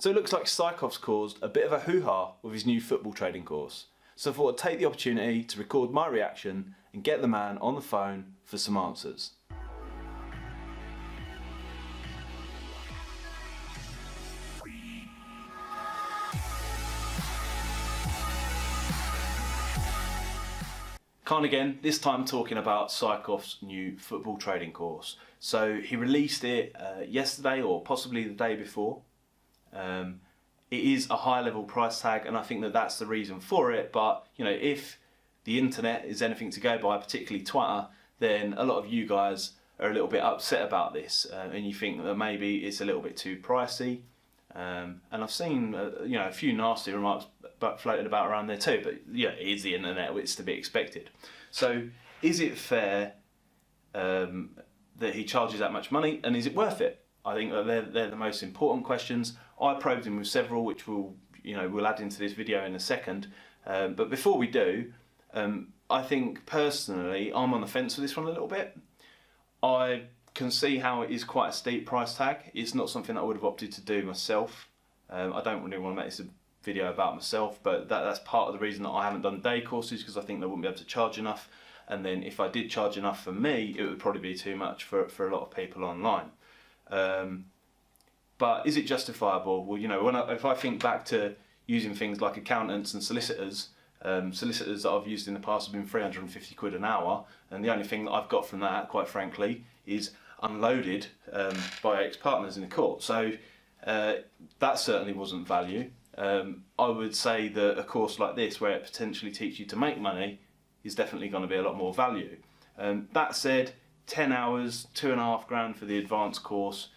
So it looks like Psychoff's caused a bit of a hoo-ha with his new football trading course. So I thought I'd take the opportunity to record my reaction and get the man on the phone for some answers. Caan again, this time talking about Psychoff's new football trading course. So he released it yesterday or possibly the day before. It is a high level price tag, and I think that that's the reason for it, but you know, if the internet is anything to go by, particularly Twitter, then a lot of you guys are a little bit upset about this and you think that maybe it's a little bit too pricey. And I've seen you know, a few nasty remarks floated about around there too, but yeah, it is the internet, it's to be expected. So is it fair that he charges that much money, and is it worth it? I think that they're the most important questions. I probed him with several, which we'll add into this video in a second. But before we do, I think personally I'm on the fence with this one a little bit. I can see how it is quite a steep price tag. It's not something that I would have opted to do myself. I don't really want to make this a video about myself, but that's part of the reason that I haven't done day courses, because I think they wouldn't be able to charge enough, and then if I did charge enough for me, it would probably be too much for a lot of people online. But is it justifiable? Well, you know, if I think back to using things like accountants and solicitors, solicitors that I've used in the past have been 350 quid an hour, and the only thing that I've got from that, quite frankly, is unloaded by ex-partners in the court. So that certainly wasn't value. I would say that a course like this, where it potentially teaches you to make money, is definitely going to be a lot more value. That said, 10 hours, £2.5 grand for the advanced course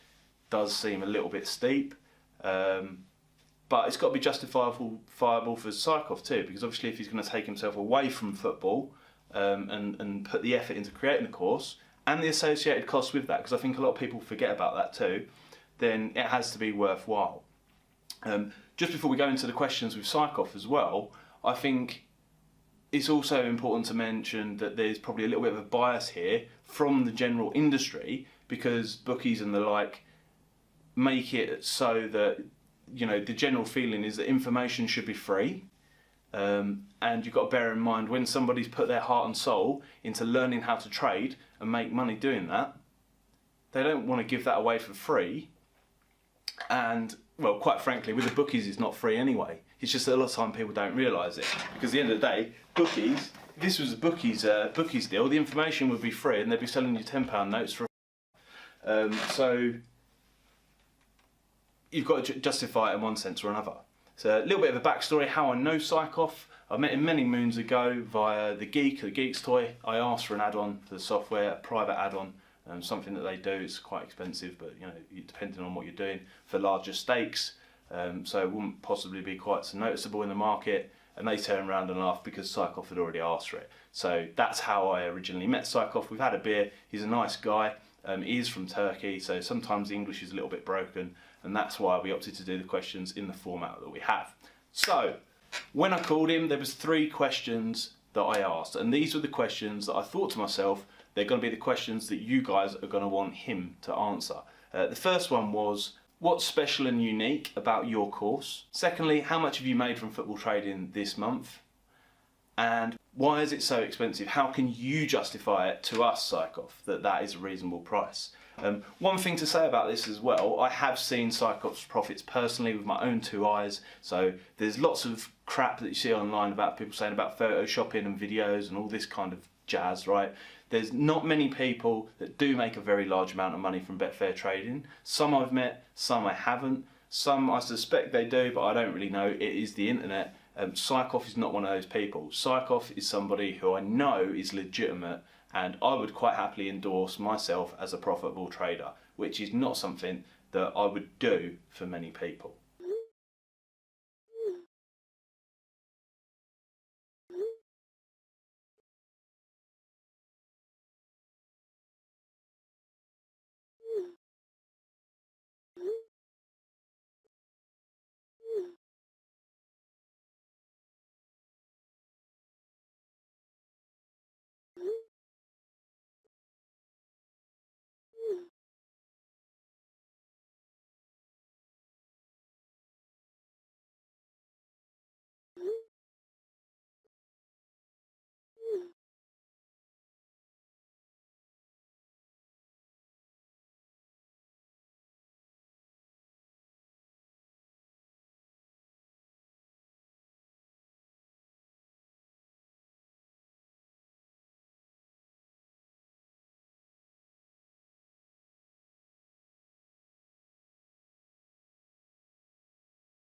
does seem a little bit steep, but it's got to be justifiable for Psychoff too, because obviously if he's going to take himself away from football and put the effort into creating the course and the associated costs with that, because I think a lot of people forget about that too, then it has to be worthwhile. Just before we go into the questions with Psychoff as well, I think it's also important to mention that there's probably a little bit of a bias here from the general industry, because bookies and the like make it so that, you know, the general feeling is that information should be free, and you've got to bear in mind, when somebody's put their heart and soul into learning how to trade and make money doing that, they don't want to give that away for free. And well, quite frankly, with the bookies it's not free anyway. It's just that a lot of time people don't realise it, because at the end of the day, bookies, if this was a bookies deal, the information would be free and they'd be selling you £10 notes for so you've got to justify it in one sense or another. So a little bit of a backstory, how I know Psychoff. I met him many moons ago via the Geek's Toy. I asked for an add-on for the software, a private add-on, something that they do. It's quite expensive, but you know, depending on what you're doing, for larger stakes, so it wouldn't possibly be quite so noticeable in the market. And they turned around and laughed because Psychoff had already asked for it. So that's how I originally met Psychoff. We've had a beer. He's a nice guy. He is from Turkey, so sometimes the English is a little bit broken, and that's why we opted to do the questions in the format that we have. So when I called him, there was 3 questions that I asked, and these were the questions that I thought to myself, they're going to be the questions that you guys are going to want him to answer. The first one was, what's special and unique about your course? Secondly, how much have you made from football trading this month? And why is it so expensive? How can you justify it to us, Psychoff, that that is a reasonable price? One thing to say about this as well, I have seen Psychoff's profits personally with my own 2 eyes, so there's lots of crap that you see online about people saying about photoshopping and videos and all this kind of jazz, right? There's not many people that do make a very large amount of money from Betfair trading. Some I've met, some I haven't. Some I suspect they do, but I don't really know. It is the internet. Psychoff is not one of those people. Psychoff is somebody who I know is legitimate, and I would quite happily endorse myself as a profitable trader, which is not something that I would do for many people.